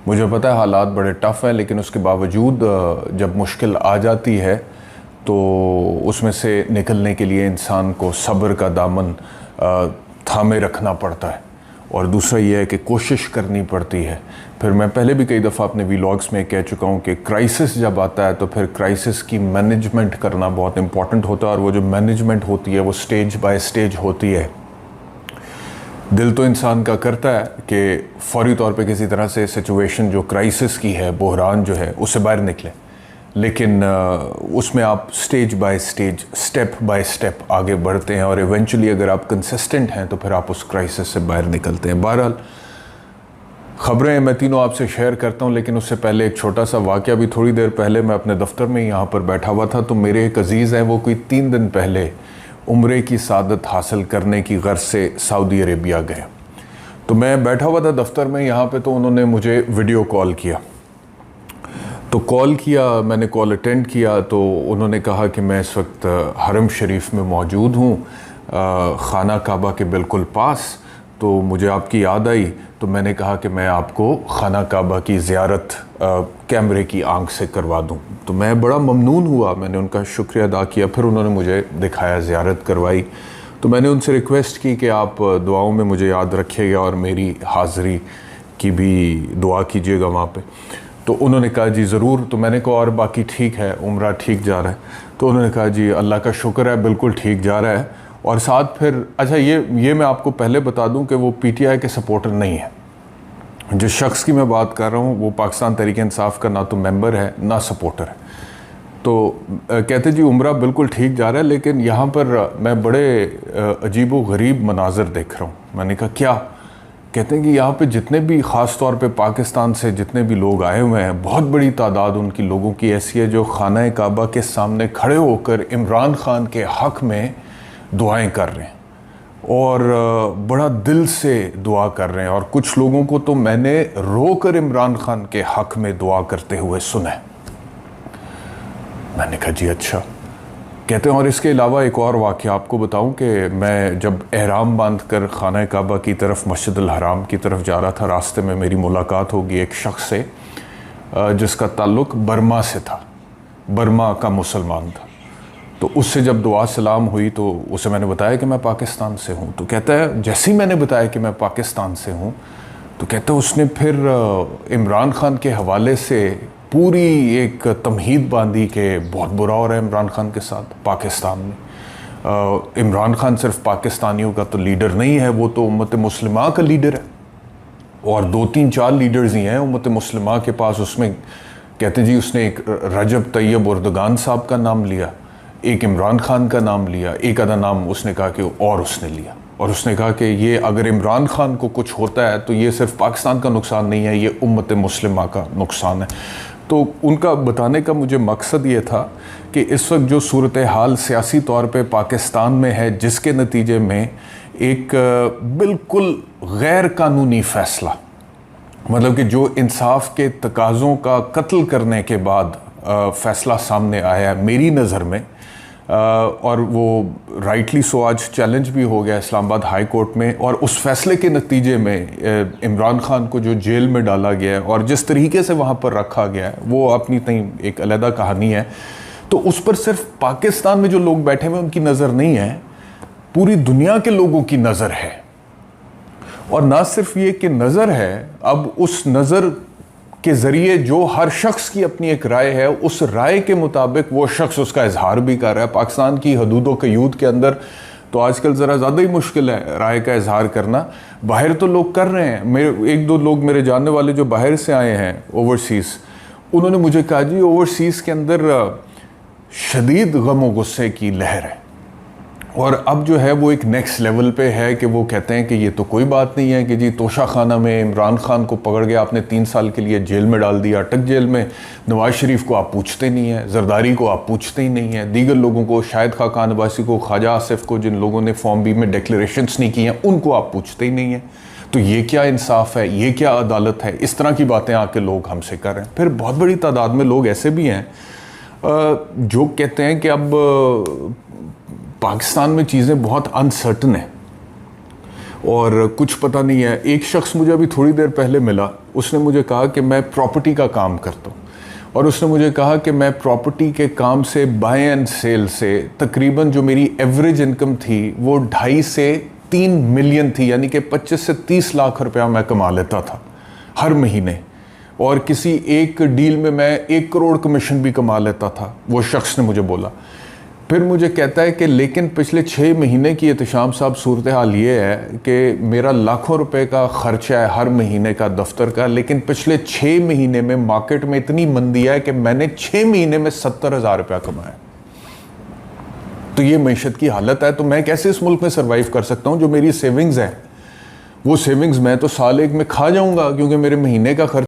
मुझे पता है हालात बड़े टफ़ हैं, लेकिन उसके बावजूद जब मुश्किल आ जाती है तो उसमें से निकलने के लिए इंसान को सब्र का दामन थामे रखना पड़ता है। और दूसरा ये है कि कोशिश करनी पड़ती है। फिर मैं पहले भी कई दफ़ा अपने व्लॉग्स में कह चुका हूँ कि क्राइसिस जब आता है तो फिर क्राइसिस की मैनेजमेंट करना बहुत इम्पॉर्टेंट होता है। और वो जो मैनेजमेंट होती है वो स्टेज बाय स्टेज होती है। दिल तो इंसान का करता है कि फौरी तौर पे किसी तरह से सिचुएशन जो क्राइसिस की है, बहरान जो है, उससे बाहर निकले, लेकिन उसमें आप stage by stage, step by step आगे बढ़ते हैं और इवेंचुअली अगर आप कंसिस्टेंट हैं तो फिर आप उस क्राइसिस से बाहर निकलते हैं। बहरहाल ख़बरें मैं तीनों आपसे शेयर करता हूँ, लेकिन उससे पहले एक छोटा सा वाक़या। भी थोड़ी देर पहले मैं अपने दफ्तर में यहाँ पर बैठा हुआ था तो मेरे एक अज़ीज़ हैं, वो कोई 3 दिन पहले उम्रे की सादत हासिल करने की गर्ज से सऊदी अरेबिया गए। तो मैं बैठा हुआ था दफ्तर में यहाँ पे, तो उन्होंने मुझे वीडियो कॉल किया। तो कॉल किया, मैंने कॉल अटेंड किया तो उन्होंने कहा कि मैं इस वक्त हरम शरीफ में मौजूद हूँ, खाना काबा के बिल्कुल पास। तो मुझे आपकी याद आई तो मैंने कहा कि मैं आपको खाना काबा की ज़ियारत कैमरे की आंख से करवा दूं। तो मैं बड़ा ममनून हुआ, मैंने उनका शुक्रिया अदा किया। फिर उन्होंने मुझे दिखाया, ज़ियारत करवाई। तो मैंने उनसे रिक्वेस्ट की कि आप दुआओं में मुझे याद रखिएगा और मेरी हाज़िरी की भी दुआ कीजिएगा वहाँ पे। तो उन्होंने कहा जी ज़रूर। तो मैंने कहा और बाकी ठीक है, उम्रा ठीक जा रहा है? तो उन्होंने कहा जी अल्लाह का शुक्र है, बिल्कुल ठीक जा रहा है। और साथ फिर अच्छा ये मैं आपको पहले बता दूं कि वो पीटीआई के सपोर्टर नहीं है। जिस शख्स की मैं बात कर रहा हूँ वो पाकिस्तान तहरीक इंसाफ का ना तो मेंबर है ना सपोर्टर है। तो कहते जी उम्रा बिल्कुल ठीक जा रहा है, लेकिन यहाँ पर मैं बड़े अजीब व गरीब मनाजर देख रहा हूँ। मैंने कहा क्या? कहते हैं कि यहाँ पे जितने भी ख़ास तौर पे पाकिस्तान से जितने भी लोग आए हुए हैं, बहुत बड़ी तादाद उनकी लोगों की ऐसी है जो खाना काबा के सामने खड़े होकर इमरान खान के हक़ में दुआएं कर रहे हैं और बड़ा दिल से दुआ कर रहे हैं। और कुछ लोगों को तो मैंने रोकर इमरान खान के हक़ में दुआ करते हुए सुना है। मैंने कहा जी अच्छा। कहते हैं और इसके अलावा एक और वाक़या आपको बताऊं कि मैं जब एहराम बांध कर खाना काबा की तरफ, मस्जिद अल हराम की तरफ जा रहा था, रास्ते में मेरी मुलाकात होगी एक शख्स से जिसका ताल्लुक़ बर्मा से था, बर्मा का मुसलमान था। तो उससे जब दुआ सलाम हुई तो उसे मैंने बताया कि मैं पाकिस्तान से हूँ। तो कहता है जैसे ही मैंने बताया कि मैं पाकिस्तान से हूँ तो कहता है उसने फिर इमरान खान के हवाले से पूरी एक तमहीद बांधी कि बहुत बुरा हो रहा है इमरान खान के साथ पाकिस्तान में। इमरान खान सिर्फ पाकिस्तानियों का तो लीडर नहीं है, वो तो उम्मत मुस्लिमा का लीडर है और 2-3-4 लीडर्स ही हैं उम्मत मुस्लिमा के पास। उसमें कहते जी उसने एक रजब तैयब उर्दगान साहब का नाम लिया, एक इमरान खान का नाम लिया, एक आधा नाम उसने कहा कि और उसने लिया। और उसने कहा कि ये अगर इमरान खान को कुछ होता है तो ये सिर्फ पाकिस्तान का नुकसान नहीं है, ये उम्मत मुस्लिमा का नुकसान है। तो उनका बताने का मुझे मकसद ये था कि इस वक्त जो सूरत हाल सियासी तौर पे पाकिस्तान में है, जिसके नतीजे में एक बिल्कुल गैर कानूनी फ़ैसला, मतलब कि जो इंसाफ के तकाज़ों का कत्ल करने के बाद फ़ैसला सामने आया है मेरी नज़र में, और वो राइटली सो आज चैलेंज भी हो गया इस्लामाबाद हाई कोर्ट में। और उस फैसले के नतीजे में इमरान खान को जो जेल में डाला गया है और जिस तरीके से वहाँ पर रखा गया है वो अपनी तई एक अलग कहानी है। तो उस पर सिर्फ पाकिस्तान में जो लोग बैठे हुए उनकी नज़र नहीं है, पूरी दुनिया के लोगों की नज़र है। और ना सिर्फ ये कि नज़र है, अब उस नज़र के ज़रिए जो हर शख्स की अपनी एक राय है, उस राय के मुताबिक वो शख्स उसका इजहार भी कर रहा है। पाकिस्तान की हदूदों के यूद के अंदर तो आजकल ज़रा ज़्यादा ही मुश्किल है राय का इजहार करना। बाहर तो लोग कर रहे हैं। मेरे 1-2 लोग मेरे जानने वाले जो बाहर से आए हैं ओवरसीज़, उन्होंने मुझे कहा जी ओवरसीज़ के अंदर शदीद गम व गुस्से की लहर है और अब जो है वो एक नेक्स्ट लेवल पे है कि वो कहते हैं कि ये तो कोई बात नहीं है कि जी तोशा खाना में इमरान खान को पकड़ गया, आपने 3 साल के लिए जेल में डाल दिया, अटक जेल में। नवाज शरीफ को आप पूछते नहीं हैं, जरदारी को आप पूछते ही नहीं हैं, दीगर लोगों को, शाहिद खान अब्बासी को, ख्वाजा आसिफ को, जिन लोगों ने फॉर्म बी में डिक्लेरेशंस नहीं की हैं, उनको आप पूछते ही नहीं हैं। तो ये क्या इंसाफ है, ये क्या अदालत है? इस तरह की बातें आके लोग हमसे कर रहे हैं। फिर बहुत बड़ी तादाद में लोग ऐसे भी हैं जो कहते हैं कि अब पाकिस्तान में चीज़ें बहुत अनसर्टन हैं और कुछ पता नहीं है। एक शख्स मुझे अभी थोड़ी देर पहले मिला, उसने मुझे कहा कि मैं प्रॉपर्टी का काम करता हूँ, और उसने मुझे कहा कि मैं प्रॉपर्टी के काम से, बाय एंड सेल से, तकरीबन जो मेरी एवरेज इनकम थी वो 2.5 से 3 मिलियन थी, यानी कि 25 से 30 लाख रुपया मैं कमा लेता था हर महीने, और किसी एक डील में मैं 1 करोड़ कमीशन भी कमा लेता था, वो शख्स ने मुझे बोला। फिर मुझे कहता है कि लेकिन पिछले 6 महीने की एहतशाम साहब सूरत हाल ये है कि मेरा लाखों रुपए का खर्चा है हर महीने का दफ्तर का, लेकिन पिछले 6 महीने में मार्केट में इतनी मंदी है कि मैंने 6 महीने में 70,000 रुपया कमाया। तो ये मैशत की हालत है, तो मैं कैसे इस मुल्क में सर्वाइव कर सकता हूँ? जो मेरी सेविंग्स है वो सेविंग्स मैं तो साल एक में खा जाऊंगा, क्योंकि मेरे महीने का खर्च